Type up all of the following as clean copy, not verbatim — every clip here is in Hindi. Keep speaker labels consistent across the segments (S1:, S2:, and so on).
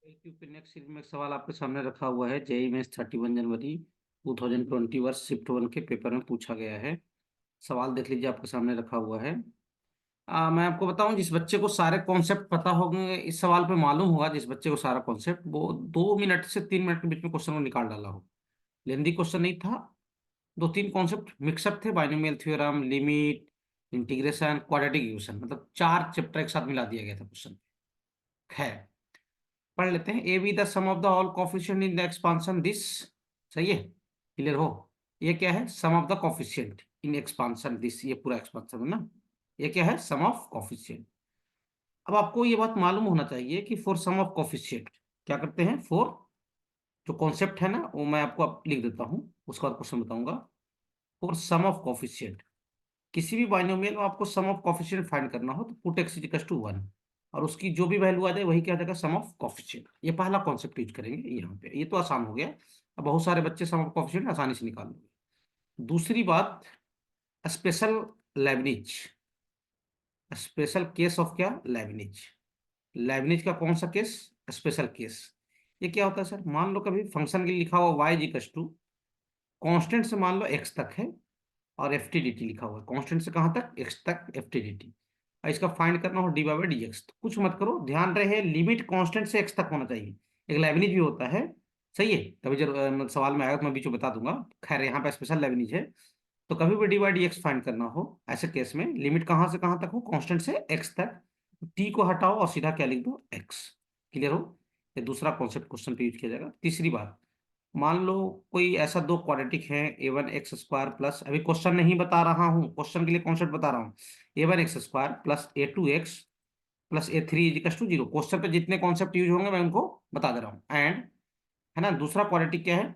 S1: नेक्स्ट सीरीज में एक सवाल आपके सामने रखा हुआ है। जेईई मेंस 31 जनवरी 2021 शिफ्ट 1 के पेपर में पूछा गया है। सवाल देख लीजिए, आपके सामने रखा हुआ है। मैं आपको बताऊं, जिस बच्चे को सारे कॉन्सेप्ट पता होंगे, इस सवाल पे मालूम होगा, जिस बच्चे को सारा कॉन्सेप्ट, वो 2 मिनट से 3 मिनट के बीच में क्वेश्चन को निकाल डाला हो। लेंदी क्वेश्चन नहीं था। 2-3 कॉन्सेप्ट मिक्सअप थे, binomial theorem, limit, integration, quadratic equation, मतलब 4 चैप्टर एक साथ मिला दिया गया था क्वेश्चन। खैर, पढ़ लेते हैं। A B the sum of the all coefficient in the expansion this. सही है, क्लियर हो। ये क्या है? Sum of the coefficient in expansion this, ये पूरा एक्सपांशन है ना। ये क्या है? Sum of coefficient. अब आपको ये बात मालूम होना चाहिए कि फॉर सम ऑफ कोफिशिएंट क्या करते हैं। फॉर जो कॉन्सेप्ट है ना, वो मैं आपको अब लिख देता हूँ, उसके बाद क्वेश्चन बताऊंगा। फॉर सम ऑफ कोफिशिएंट, किसी भी बाइनोमियल में आपको सम ऑफ कोफिशिएंट फाइंड करना हो तो पुट एक्स इक्वल टू 1, और उसकी जो भी वैल्यू आ जाए वही क्या आ जाएगा? सम ऑफ कोफिशिएंट। ये पहला कॉन्सेप्ट यूज करेंगे यहाँ पे। ये तो आसान हो गया। अब बहुत सारे बच्चे सम ऑफ कोफिशिएंट आसानी से निकाल लेंगे। दूसरी बात, special Lebanese, special case of क्या? लेबनिज। लेबनिज का कौन सा केस? Special case. ये क्या होता है सर? मान लो कभी फंक्शन के लिए लिखा हुआ वाई इक्वल टू कॉन्स्टेंट से मान लो एक्स तक है, और एफ टी डी टी लिखा हुआ है। कॉन्स्टेंट से कहाँ तक? एक्स तक एफ टी डी टी। और इसका फाइंड करना हो डी बाई डी एक्स, तो कुछ मत करो, ध्यान रहे लिमिट कांस्टेंट से एक्स तक होना चाहिए। एक लेबनिज भी होता है, सही है। कभी जब सवाल में आएगा तो मैं बीच में बता दूंगा। खैर, यहाँ पे स्पेशल लेबनिज है। तो कभी भी D by D x find करना हो, ऐसे केस में लिमिट कहाँ से कहाँ तक हो? कांस्टेंट से एक्स तक। टी को हटाओ और सीधा क्या लिख दो? एक्स। क्लियर हो? ये दूसरा कॉन्सेप्ट क्वेश्चन पे यूज किया जाएगा। तीसरी बात, मान लो कोई ऐसा दो क्वाड्रेटिक है, ए वन एक्स स्क्वायर प्लस, अभी क्वेश्चन नहीं बता रहा हूँ, क्वेश्चन के लिए कॉन्सेप्ट बता रहा हूँ। A one X square plus A two X plus A three equals to zero. Question पे जितने कॉन्सेप्ट यूज होंगे मैं उनको बता दे रहा हूँ। एंड, है ना, दूसरा क्वाड्रेटिक क्या है?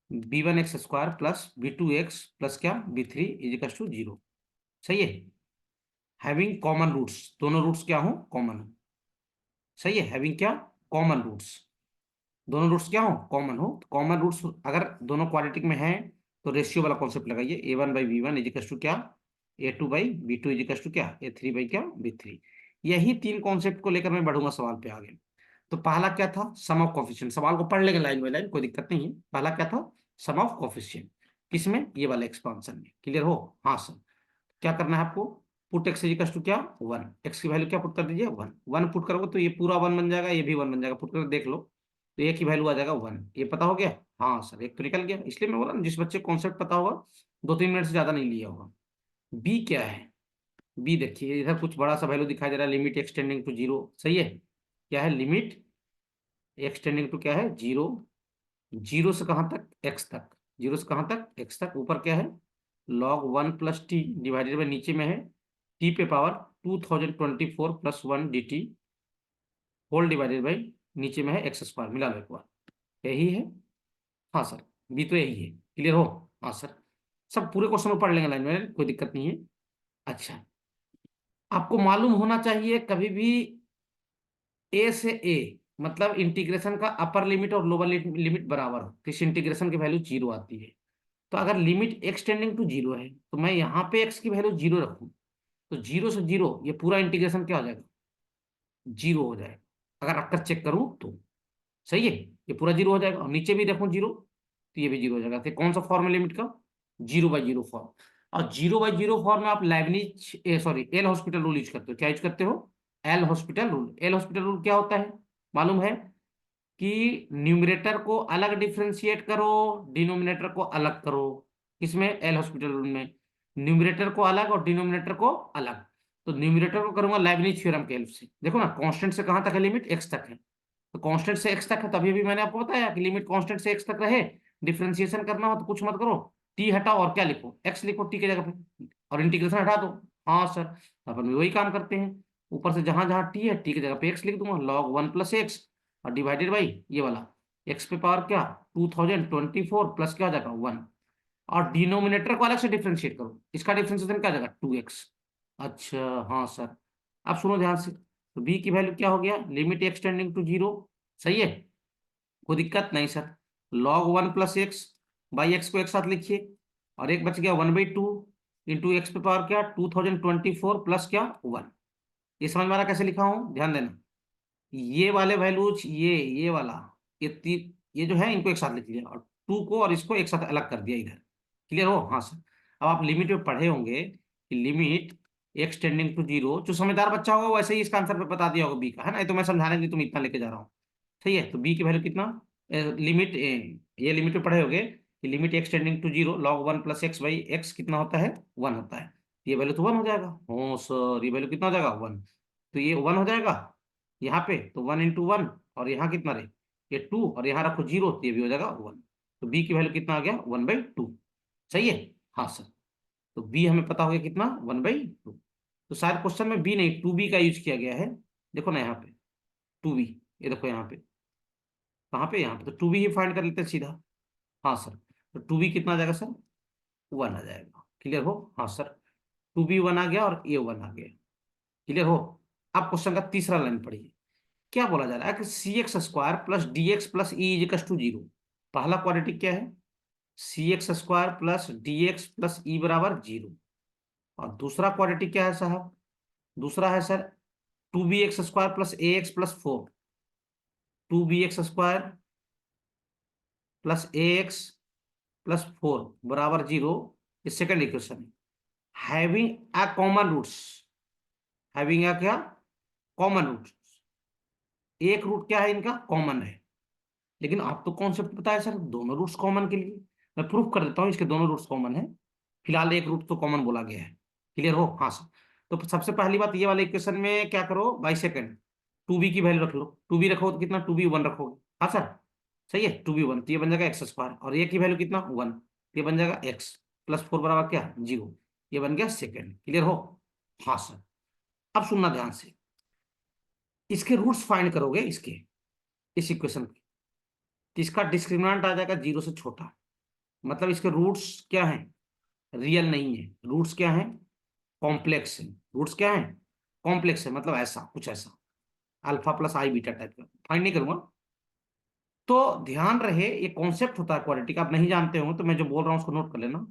S1: B one X square plus B two X plus क्या? B three equals to zero. सही है। हैविंग कॉमन रूट्स, दोनों रूट्स क्या हो? कॉमन हो। सही है। हैविंग क्या? Common roots. दोनों रूट्स क्या हो? कॉमन हो। कॉमन रूट्स अगर दोनों क्वाड्रेटिक में है तो रेशियो वाला कॉन्सेप्ट लगाइए। A one by B one equals to क्या? A two by B two equals to क्या? ए थ्री बाई क्या? B three. यही 3 कॉन्सेप्ट को लेकर मैं बढ़ूंगा सवाल पे आगे। तो पहला क्या था? सम ऑफ कोफिशिएंट। सवाल को पढ़ लेंगे लाइन बाई लाइन, कोई दिक्कत नहीं है। पहला क्या था? सम ऑफ कोफिशिएंट। किसमें? ये वाले एक्सपांशन में। क्लियर हो? हाँ सर। क्या करना है आपको? पुट एक्स इजिकल्स टू क्या? 1। एक्स की वैल्यू क्या पुट कर दीजिए? 1। 1 पुट करोगे तो ये पूरा 1 बन जाएगा, ये भी 1 बन जाएगा। पुट करके देख लो, तो एक ही वैल्यू आ जाएगा 1। ये पता हो गया? हाँ सर, एक तो निकल गया। इसलिए मैं बोला ना, जिस बच्चे कॉन्सेप्ट पता होगा 2-3 मिनट से ज्यादा नहीं लिया होगा। बी क्या है? बी देखिए, इधर कुछ बड़ा सा वैल्यू दिखाई दे रहा है, लिमिट एक्सटेंडिंग टू जीरो। सही है। क्या है? लिमिट एक्सटेंडिंग टू क्या है? जीरो। जीरो से कहाँ तक? एक्स तक। जीरो से कहाँ तक? एक्स तक। ऊपर क्या है? Log 1 plus T divided by, नीचे में है टी पे power 2024 plus 1 dt whole divided by, नीचे में है एक्स स्क्वायर। मिला लो एक बार, यही है। हाँ सर, बी तो यही है। क्लियर हो? हाँ सर। सब पूरे क्वेश्चन में पढ़ लेंगे लाइन में, कोई दिक्कत नहीं है। अच्छा, आपको मालूम होना चाहिए कभी भी ए से ए, मतलब इंटीग्रेशन का अपर लिमिट और लोअर लिमिट बराबर हो तो इस इंटीग्रेशन की वैल्यू जीरो आती है। तो अगर limit X tending to zero है तो मैं यहाँ पे एक्स की वैल्यू जीरो रखूँ, तो जीरो से जीरो ये पूरा इंटीग्रेशन क्या हो जाएगा? जीरो हो जाएगा। अगर रखकर चेक करूँ तो सही है, ये पूरा जीरो हो जाएगा। और नीचे भी देखो जीरो, तो ये भी जीरो हो जाएगा। तो कौन सा फॉर्म है लिमिट का? Zero by zero form. और जीरो बाई जीरो फॉर्म में आप Leibniz sorry L hospital rule use करते हो। क्या यूज करते हो? L hospital rule. L hospital rule क्या होता है? मालूम है कि न्यूमरेटर को अलग डिफ्रेंशिएट करो, डिनोमिनेटर को अलग करो। किसमें? एल हॉस्पिटल रूल में। न्यूमरेटर को अलग और डिनोमिनेटर को अलग। तो न्यूमरेटर को करूंगा लाइबनिज थ्योरम के हेल्प से। देखो ना, कांस्टेंट से कहां तक है? लिमिट एक्स तक है। तो कांस्टेंट से एक्स तक है, तभी भी मैंने आपको बताया कि लिमिट कांस्टेंट से एक्स तक रहे। डिफरेंशिएशन करना हो तो कुछ मत करो, टी हटाओ और क्या लिखो? एक्स लिखो टी के जगह पे, और इंटीग्रेशन हटा दो। हाँ सर, अपन भी वही काम करते हैं। ऊपर से जहां जहां टी है, टी की जगह पे एक्स लिख दूंगा, लॉग 1 प्लस एक्स, और डिवाइडेड बाई ये वाला एक्स पे पावर क्या? 2024 प्लस क्या हो जाएगा? 1। और डिनोमिनेटर को अलग से डिफ्रेंशिएट करो, इसका डिफ्रेंशिएशन क्या आ जाएगा? 2x। अच्छा, हाँ सर। अब सुनो ध्यान से, तो b की वैल्यू क्या हो गया? Limit X tending to zero. सही है, कोई दिक्कत नहीं sir. Log 1 plus X by X को एक साथ लिखिए, और एक बच गया 1/2 इंटू एक्स पे पावर क्या? 2024 प्लस क्या? 1। ये समझ में आ रहा कैसे लिखा हूं? ध्यान देना। ये वाले वैल्यूज, ये वाला, ये जो है इनको एक साथ लिख लिया, और टू को और इसको एक साथ अलग कर दिया इधर। क्लियर हो? हाँ सर। अब आप लिमिट में पढ़े होंगे कि limit X tending to zero, जो समझदार बच्चा होगा वैसे ही इसका आंसर पे बता दिया होगा बी का, है ना? ये तो मैं समझाने के लिए तुम इतना लेके जा रहा हूँ। सही है, तो बी की वैल्यू कितना, लिमिट, ये लिमिट में पढ़े होगे कि limit X tending to zero log one plus X by X कितना होता है, वन होता है। ये वैल्यू तो वन हो जाएगा। हाँ सर, ये वैल्यू कितना हो जाएगा, वन। तो ये वन हो जाएगा यहाँ पे, तो वन इंटू वन, और यहाँ कितना रहे, ये टू, और यहाँ रखो जीरो, तो ये भी हो जाएगा वन। तो बी की वैल्यू कितना आ गया, वन बाई टू। सही है? हाँ सर। तो बी हमें पता हो गया कितना, वन बाई टू। तो शायद क्वेश्चन में बी नहीं, टू बी का यूज किया गया है। देखो ना यहाँ पे, टू बी, ये देखो यहाँ पे, कहाँ पे, यहाँ पे, तो टू बी ही फाइंड कर लेते हैं सीधा। हाँ सर। तो टू बी कितना आ जाएगा सर, वन आ जाएगा। क्लियर हो? हाँ सर। टू बी वन आ गया और ए वन आ गया। क्लियर हो? अब क्वेश्चन का तीसरा लाइन पढ़िए। क्या बोला जा रहा है कि C X square plus D X plus E equals to zero. पहला क्वाड्रेटिक क्या है, C X square plus D X plus E बराबर जीरो। और दूसरा क्वाड्रेटिक क्या है साहब, दूसरा है sir two B X square plus A X plus four. Two B X square plus A X plus four बराबर जीरो। ये सेकंड इक्वेशन है। Having a common roots, having a क्या, कॉमन रूट्स। एक रूट क्या है इनका, कॉमन है। लेकिन आपको कॉन्सेप्ट पता है सर, दोनों रूट्स कॉमन के लिए मैं प्रूफ कर देता हूँ, इसके दोनों रूट्स कॉमन है। फिलहाल एक रूट तो कॉमन बोला गया है। क्लियर हो? हाँ सर। तो सबसे पहली बात, ये वाले इक्वेशन में क्या करो, बाई सेकेंड टू बी की वैल्यू रख लो। टू बी रखो तो कितना, टू बी वन रखोगे। हाँ सर। सही है, टू बी वन, तो ये बन जाएगा एक्स स्क्वायर, और ये की वैल्यू कितना, वन, ये बन जाएगा एक्स प्लस फोर बराबर क्या, जीरो। ये बन गया सेकेंड। क्लियर हो? हाँ सर। अब सुनना ध्यान से, इसके रूट्स फाइंड करोगे, इसके, इस इक्वेशन के, तो इसका डिस्क्रिमिनेंट आ जाएगा जीरो से छोटा। मतलब इसके रूट्स क्या हैं, रियल नहीं है। रूट्स क्या है, कॉम्प्लेक्स है। रूट्स क्या है, कॉम्प्लेक्स है, मतलब ऐसा कुछ, ऐसा अल्फा प्लस आई बीटा टाइप का। फाइंड नहीं करूंगा। तो ध्यान रहे, ये कॉन्सेप्ट होता है क्वाड्रेटिक, आप नहीं जानते हो तो मैं जो बोल रहा हूँ उसको नोट कर लेना।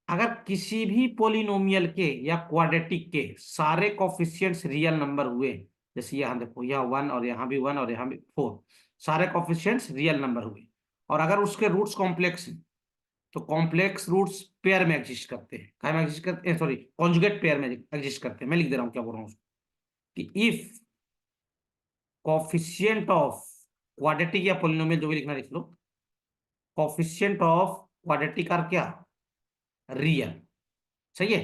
S1: अगर किसी भी पोलिनोमियल के या क्वाड्रेटिक के सारे कोफिशिएंट्स रियल नंबर हुए, जैसे यहाँ देखो, यहाँ वन और यहाँ भी वन और यहाँ भी फोर, सारे कोफिशिएंट्स रियल नंबर हुए, और अगर उसके रूट्स कॉम्प्लेक्स हैं, तो कॉम्प्लेक्स रूट्स पेयर में एग्जिस्ट करते हैं। काय में एग्जिस्ट करते हैं, सॉरी, कॉन्जुगेट पेयर में एग्जिस्ट करते हैं। मैं लिख दे रहा हूँ क्या बोल रहा हूँ उसको, कि इफ कोफिशिएंट ऑफ क्वाड्रेटिक या पोलिनोमियल, जो भी लिखना लिख लो, कोफिशिएंट ऑफ क्वाड्रेटिक आर क्या, रियल। सही है?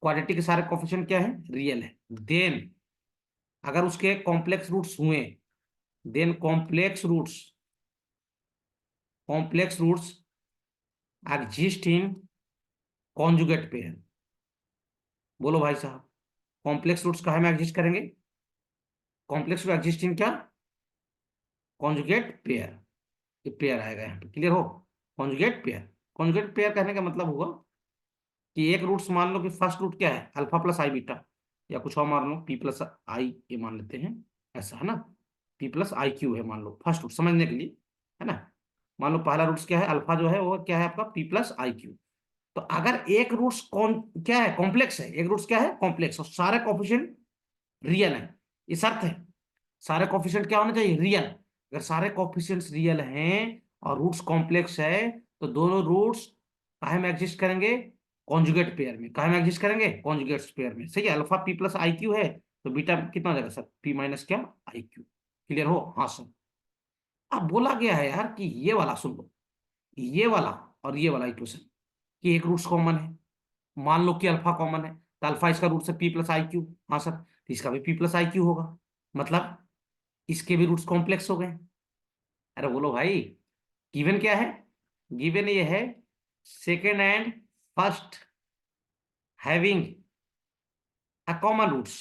S1: क्वाड्रेटिक के सारे कोफिशिएंट क्या है, रियल है। देन अगर उसके कॉम्प्लेक्स रूट्स हुए, then complex roots exist in conjugate pair. बोलो भाई साहब, कॉम्प्लेक्स रूट्स कहाँ में एग्जिस्ट करेंगे, कॉम्प्लेक्स रूट एग्जिस्ट इन क्या, कॉन्जुगेट पेयर। ये पेयर आएगा यहाँ पे। क्लियर हो? Conjugate pair. कॉन्जुगेट पेयर कहने का मतलब हुआ कि एक रूट्स मान लो कि फर्स्ट रूट क्या है, अल्फा प्लस आई बीटा, या कुछ और मान लो पी प्लस आई, ये मान लेते हैं, ऐसा है ना, पी प्लस आई क्यू है मान लो, फर्स्ट रूट समझने के लिए, है ना। मान लो पहला रूट्स क्या है, अल्फा जो है वो क्या है आपका, पी प्लस आई क्यू। तो अगर एक रूट्स कौन क्या है, कॉम्प्लेक्स है, एक रूट्स क्या है, कॉम्प्लेक्स, और सारे कोफिशिएंट रियल है, ये शर्त है। सारे कोफिशिएंट क्या होने चाहिए, रियल। अगर सारे कोफिशिएंट्स रियल हैं और रूट्स कॉम्प्लेक्स है, तो दोनों रूट्स काहे में एग्जिस्ट करेंगे, कॉन्जुगेट पेयर में। काहे में एग्जिस्ट करेंगे, कॉन्जुगेट पेयर में। सही है? Alpha P plus I Q है, तो बीटा कितना हो जाएगा सर, पी माइनस क्या, आई क्यू। क्लियर हो? हाँ सर। अब बोला गया है यार कि ये वाला सुन लो, ये वाला और ये वाला इक्वेशन कि एक रूट्स कॉमन है। मान लो कि अल्फा कॉमन है, तो अल्फा इसका रूट है पी प्लस आई क्यू। हाँ सर, तो इसका भी पी प्लस आई क्यू होगा, मतलब इसके भी रूट्स कॉम्प्लेक्स हो गए। अरे बोलो भाई, गिवन क्या है, गिवन ये है second and first having a common roots.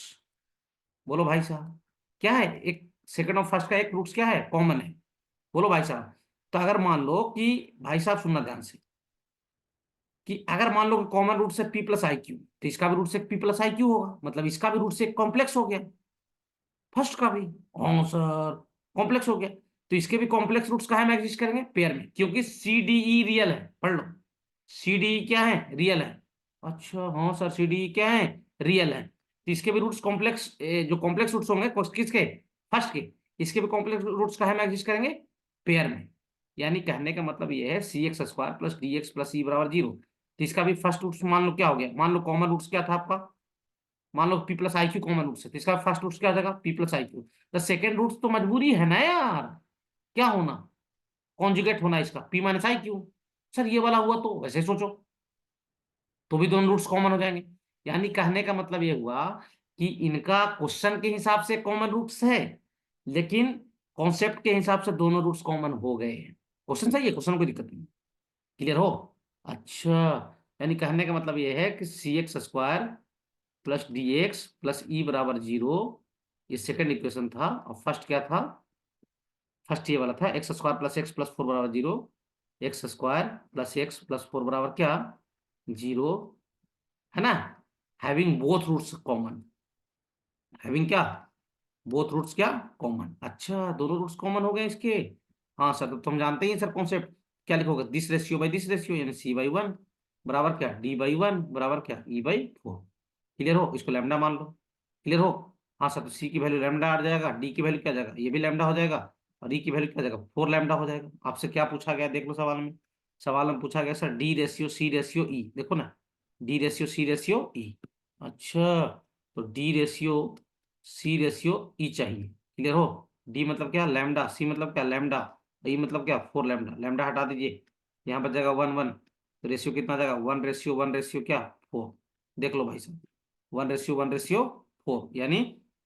S1: बोलो भाई साहब, क्या है, एक सेकेंड और फर्स्ट का एक रूट्स क्या है, कॉमन है। बोलो भाई साहब। तो अगर मान लो कि, भाई साहब सुनना ध्यान से, कि अगर मान लो कि कॉमन रूट से पी प्लस आई क्यू, तो इसका भी रूट से पी प्लस आई क्यू होगा, मतलब इसका भी रूट से कॉम्प्लेक्स हो गया, फर्स्ट का भी। हाँ सर, कॉम्प्लेक्स हो गया। तो इसके भी कॉम्प्लेक्स रूट्स कहाँ में एग्जिस्ट करेंगे, पेयर में, क्योंकि सी डी ई रियल है। पढ़ लो, सी डी ई क्या है, रियल है। अच्छा हाँ सर, सी डी ई क्या है, रियल है। तो इसके भी रूट्स कॉम्प्लेक्स, जो कॉम्प्लेक्स रूट्स होंगे किसके, फर्स्ट के, इसके भी कॉम्प्लेक्स रूट्स कहाँ में एग्जिस्ट करेंगे, पेयर में। यानी कहने का मतलब ये है C X square plus D X plus E बराबर 0। तो इसका भी फर्स्ट रूट्स मान लो क्या हो गया, मान लो कॉमन रूट्स क्या था आपका, मान लो P plus I Q common roots है, तो इसका फर्स्ट रूट्स क्या हो जाएगा, पी प्लस आई क्यू। तो सेकेंड रूट्स तो मजबूरी है ना यार, क्या होना, कॉन्जुगेट होना इसका P minus I Q. Sir ये वाला हुआ तो वैसे सोचो, तो भी दोनों रूट्स कॉमन हो जाएंगे। यानी कहने का मतलब ये हुआ कि इनका क्वेश्चन के हिसाब से कॉमन रूट्स है, लेकिन कॉन्सेप्ट के हिसाब से दोनों रूट्स कॉमन हो गए हैं। क्वेश्चन सही है, क्वेश्चन कोई दिक्कत नहीं, क्लियर हो। अच्छा, यानी कहने का मतलब ये है कि C X square plus D X plus E बराबर 0, ये सेकेंड इक्वेशन था। और फर्स्ट क्या था, फर्स्ट ये वाला था X square plus X plus 4 बराबर 0। X square plus X plus 4 बराबर क्या, 0, है ना। Having both roots common, having क्या, बोथ रूट्स क्या कॉमन। अच्छा, दोनों रूट्स कॉमन हो गए इसके। हाँ सर, तो हम जानते ही हैं सर कॉन्सेप्ट, क्या लिखोगे, this ratio by this ratio, यानी सी बाई वन बराबर क्या, डी बाई वन बराबर क्या, ई बाई 4। क्लियर हो, इसको लैम्डा मान लो। क्लियर हो। हाँ सर, तो सी की वैल्यू लैम्डा आ जाएगा, डी की वैल्यू क्या आ जाएगा, ये भी लैम्डा हो जाएगा, और ई की वैल्यू क्या आ जाएगा, 4 लैम्डा हो जाएगा। आपसे क्या पूछा गया देख लो सवाल में, सवाल में पूछा गया sir D ratio C ratio E, देखो ना, D ratio C ratio E. अच्छा, तो D ratio C ratio E चाहिए। क्लियर हो। डी मतलब क्या, लैम्डा, सी मतलब क्या, लैम्डा, ई मतलब क्या, 4 लैम्डा। लैम्डा हटा दीजिए, यहाँ बच जाएगा 1 1, तो रेशियो कितना आ जाएगा, 1 रेशियो क्या, 4। देख लो भाई साहब, 1 रेशियो 4, यानी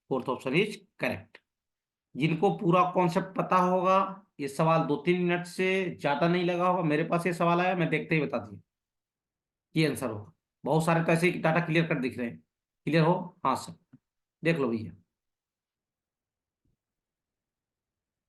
S1: फोर्थ ऑप्शन इज करेक्ट। जिनको पूरा कॉन्सेप्ट पता होगा, ये सवाल 2-3 मिनट से ज्यादा नहीं लगा होगा, मेरे पास ये सवाल आया मैं देखते ही बता दिया ये आंसर होगा। बहुत सारे तो ऐसे ही डाटा क्लियर कर दिख रहे हैं। क्लियर हो। हाँ सर, देख लो भैया।